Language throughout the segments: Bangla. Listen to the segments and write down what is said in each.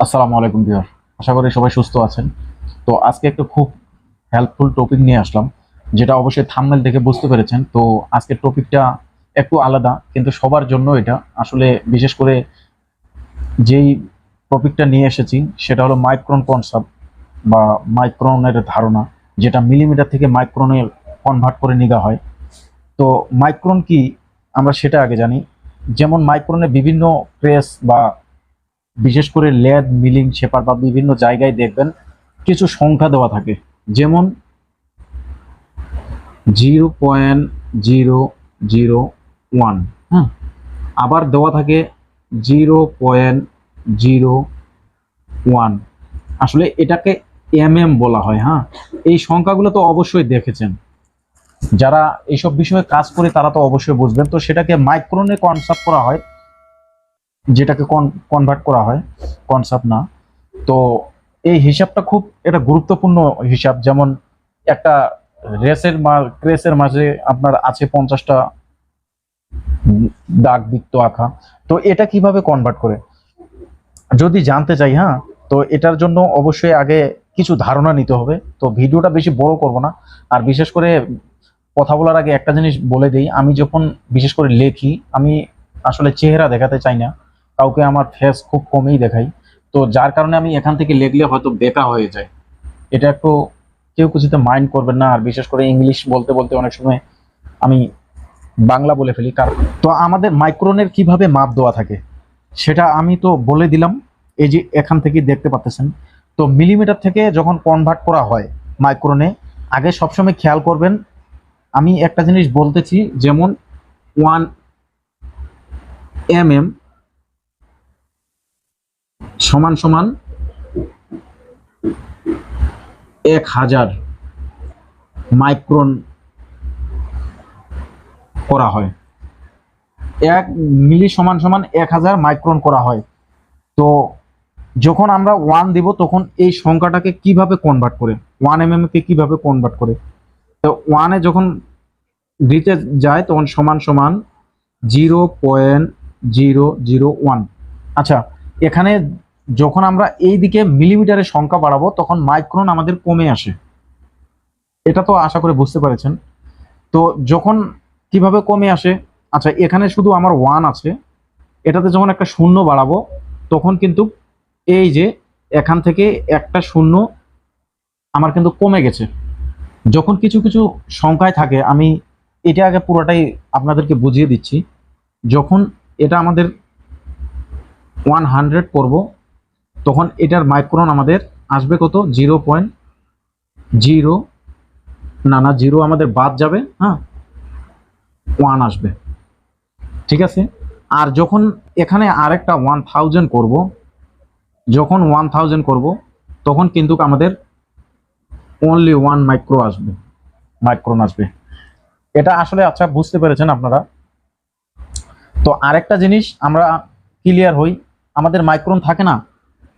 আসসালামু আলাইকুম ভিউয়ার, আশা করি সবাই সুস্থ আছেন। তো আজকে একটা খুব হেল্পফুল টপিক নিয়ে আসলাম, যেটা অবশ্যই থাম্বনেল দেখে বুঝতে পেরেছেন। তো আজকের টপিকটা একটু আলাদা, কিন্তু সবার জন্য এটা আসলে বিশেষ করে যেই টপিকটা নিয়ে এসেছি সেটা হলো মাইক্রন কনসেপ্ট বা মাইক্রনের ধারণা, যেটা মিলিমিটার থেকে মাইক্রনে কনভার্ট করে নেওয়া হয়। তো মাইক্রন কি আমরা সেটা আগে জানি। যেমন মাইক্রনে বিভিন্ন প্রেস বা বিশেষ করে লেদ মিলিং শেপার বা বিভিন্ন জায়গায় দেখবেন কিছু সংখ্যা দেওয়া থাকে, যেমন 0.001। হ্যাঁ, আবার দেওয়া থাকে 0.01। আসলে এটাকে বলা হয়। হ্যাঁ, এই সংখ্যাগুলো তো অবশ্যই দেখেছেন, যারা এইসব বিষয়ে কাজ করে তারা তো অবশ্যই বুঝবেন। তো সেটাকে মাইক্রনে কনসার্ট করা হয়, যেটাকে কনভার্ট করা হয়, কনসেপ্ট না। তো এই হিসাবটা খুব এটা গুরুত্বপূর্ণ হিসাব। যেমন একটা ক্রেসের মাঝে আপনার আছে 50টা দাগ বৃত্ত আঁকা। তো এটা কিভাবে কনভার্ট করে যদি জানতে চাই, হ্যাঁ, তো এটার জন্য অবশ্যই আগে কিছু ধারণা নিতে হবে। তো ভিডিওটা বেশি বড় করব না। আর বিশেষ করে কথা বলার আগে একটা জিনিস বলে দিই, আমি যখন বিশেষ করে লেখি, আমি আসলে চেহারা দেখাতে চাই না কাউকে, আমার ফেস খুব কমই দেখাই। তো যার কারণে আমি এখান থেকে লেখলে হয়তো বেকা হয়ে যায়। এটা একটু কেউ কিছুতে মাইন্ড করবেন না। আর বিশেষ করে ইংলিশ বলতে বলতে অনেক সময় আমি বাংলা বলে ফেলি। কারণ তো আমাদের মাইক্রনের কিভাবে মাপ দেওয়া থাকে সেটা আমি তো বলে দিলাম। এই যে এখান থেকে দেখতে পাচ্ছেন। তো মিলিমিটার থেকে যখন কনভার্ট করা হয় মাইক্রনে, আগে সবসময় খেয়াল করবেন, আমি একটা জিনিস বলতেছি, যেমন 1 mm সমান সমান 1000 মাইক্রন করা হয়। 1 মিলি সমান সমান 1000 মাইক্রন করা হয়। তো যখন আমরা 1 দিব তখন এই সংখ্যাটাকে কিভাবে কনভার্ট করে, 1 mm কে কিভাবে কনভার্ট করে, তো 1-এ যখন দিতে যায় তখন সমান সমান 0.001। আচ্ছা, এখানে যখন আমরা এই দিকে মিলিমিটারের সংখ্যা বাড়াবো তখন মাইক্রন আমাদের কমে আসে। এটা তো আশা করে বুঝতে পেরেছেন। তো যখন কিভাবে কমে আসে, আচ্ছা এখানে শুধু আমার 1 আছে, এটাতে যখন একটা শূন্য বাড়াবো তখন কিন্তু এই যে এখান থেকে একটা শূন্য আমার কিন্তু কমে গেছে। যখন কিছু কিছু সংখ্যায় থাকে, আমি এটা আগে পুরোটাই আপনাদেরকে বুঝিয়ে দিচ্ছি। যখন এটা আমাদের 100 করব তখন এটার মাইক্রন আমাদের আসবে কত, 0.0, না না, জিরো আমাদের বাদ যাবে, হ্যাঁ, 1 আসবে। ঠিক আছে। আর যখন এখানে আরেকটা 1000 করব, যখন 1000 করব তখন কিন্তু আমাদের অনলি 1 মাইক্রন আসবে। এটা আসলে আচ্ছা বুঝতে পেরেছেন আপনারা। তো আরেকটা জিনিস আমরা ক্লিয়ার হই, আমাদের মাইক্রন থাকে না,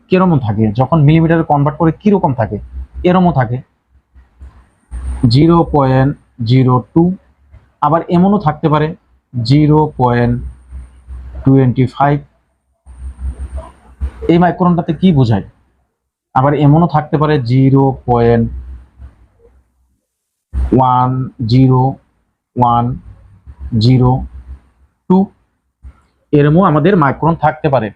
কিরকম থাকে যখন মিলিমিটারে কনভার্ট করে, কিরকম থাকে, এরকমও থাকে 0.02। আবার এমনও থাকতে পারে 0.25। এই মাইক্রনটাতে কি বোঝায়? আবার এমনও থাকতে পারে 0.101002। এরমও আমাদের মাইক্রন থাকতে পারে।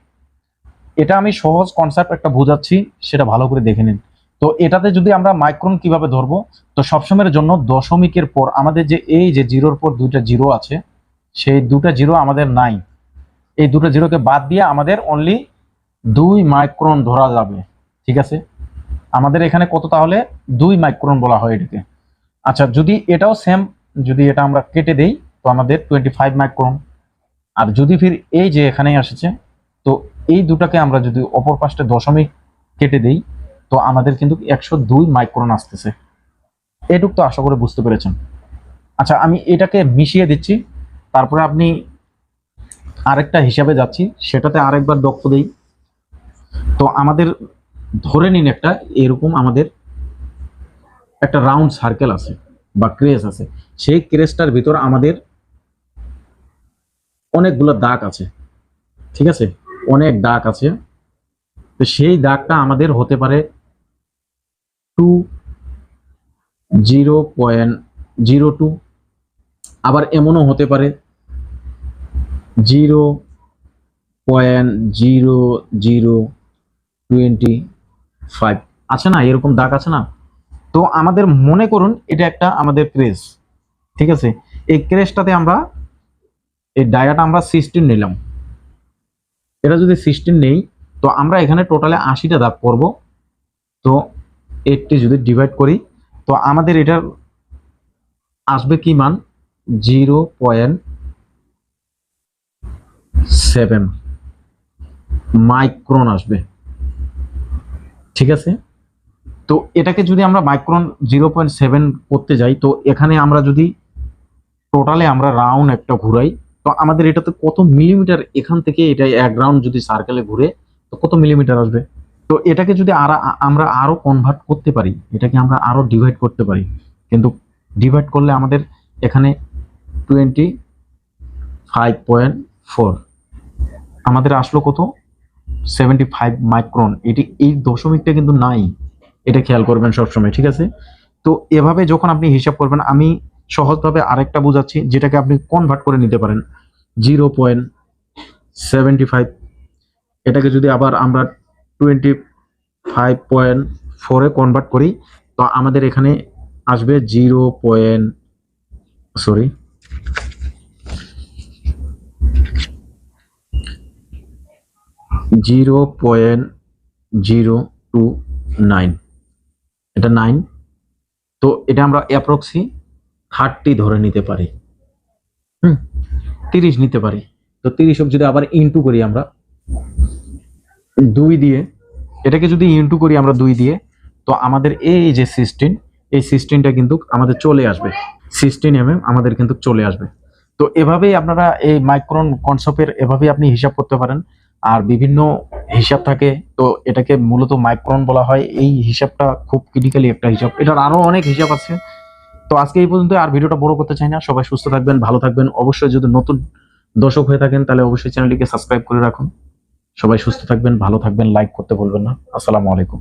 এটা আমি সহজ কনসেপ্ট একটা বোঝাচ্ছি, সেটা ভালো করে দেখে নিন। তো এটাতে যদি আমরা মাইক্রন কিভাবে ধরবো, তো সবসময়ের জন্য দশমিকের পর আমাদের যে এই যে জিরোর পর দুইটা জিরো আছে, সেই দুটা জিরো আমাদের নাই। এই দুটো জিরোকে বাদ দিয়ে আমাদের অনলি 2 মাইক্রন ধরা যাবে। ঠিক আছে, আমাদের এখানে কত, তাহলে 2 মাইক্রন বলা হয় এটাকে। আচ্ছা, যদি এটাও সেম, যদি এটা আমরা কেটে দেই তো আমাদের 25 মাইক্রন। আর যদি ফির এই যে এখানেই আসছে, তো এই দুটাকে আমরা যদি অপর পাশে দশমিক কেটে দেই তো আমাদের কিন্তু 102 মাইক্রন আসতেছে। এটুক তো আশা করে বুঝতে পেরেছেন। আচ্ছা, আমি এটাকে মিশিয়ে দিচ্ছি, তারপরে আপনি আরেকটা হিসাবে যাচ্ছি, সেটাতে আরেকবার দক্ষ দেই। তো আমাদের ধরে নিন একটা এরকম আমাদের একটা রাউন্ড সার্কেল আছে বা ক্রেস আছে। সেই ক্রেসটার ভিতর আমাদের অনেকগুলো দাগ আছে। ঠিক আছে, অনেক দাগ আছে। তো সেই দাগটা আমাদের হতে পারে 0.02, আবার এমনও হতে পারে 0.0025 আছে না, এরকম দাগ আছে না। তো আমাদের মনে করুন এটা একটা আমাদের ক্রেস, ঠিক আছে। এই ক্রেসটাতে আমরা এই ডায়াটা আমরা 16 নিলাম, এটা যদি 16 নেই তো আমরা এখানে টোটালে 80টা দাগ করব। তো 80 যদি ডিভাইড করি তো আমাদের এটার আসবে কি মান, 0.7 মাইক্রন আসবে, ঠিক আছে। তো এটাকে যদি আমরা মাইক্রন 0.7 করতে যাই, তো এখানে আমরা যদি টোটালে আমরা রাউন্ড একটা ঘুরাই তো আমাদের এটাতে কত মিলিমিটার, এখান থেকে এটা এক রাউন্ড যদি সার্কেলে ঘুরে তো কত মিলিমিটার আসবে। তো এটাকে যদি আমরা আরো কনভার্ট করতে পারি, এটাকে আমরা আরো ডিভাইড করতে পারি, কিন্তু ডিভাইড করলে আমাদের এখানে 25.4 আমাদের আসলো কত, 75 মাইক্রন। এটি এই দশমিকটা কিন্তু নাই, এটা খেয়াল করবেন সবসময়, ঠিক আছে। তো এভাবে যখন আপনি হিসাব করবেন, আমি সহজভাবে আরেকটা বোঝাচ্ছি যেটাকে আপনি কনভার্ট করে নিতে পারেন। 0.75 এটাকে যদি আবার আমরা 25.4 এ কনভার্ট করি তো আমাদের এখানে আসবে 0.029, এটা 9। তো এটা আমরা অ্যাপ্রক্সি 30 ধরে নিতে পারি, 30 নিতে পারি। তো 30 যদি আবার ইনটু করি আমরা 2 দিয়ে, এটাকে যদি ইনটু করি আমরা 2 দিয়ে, তো আমাদের এই যে 16, এই 16টা কিন্তু আমাদের চলে আসবে, 16 আমাদের কিন্তু চলে আসবে। তো এভাবেই আপনারা এই মাইক্রন কনসেপ্টের এভাবেই আপনি হিসাব করতে পারেন। আর বিভিন্ন হিসাব থাকে, তো এটাকে মূলত মাইক্রন বলা হয়। এই হিসাবটা খুব ক্রিটিক্যালি একটা হিসাব, এটার আরো অনেক হিসাব আছে। তো আজকে এই পর্যন্ত, আর ভিডিওটা বড় করতে চাই না। সবাই সুস্থ থাকবেন, ভালো থাকবেন। অবশ্যই যদি নতুন দর্শক হয়ে থাকেন তাহলে অবশ্যই চ্যানেলটিকে সাবস্ক্রাইব করে রাখুন। সবাই সুস্থ থাকবেন, ভালো থাকবেন, লাইক করতে ভুলবেন না। আসসালামু আলাইকুম।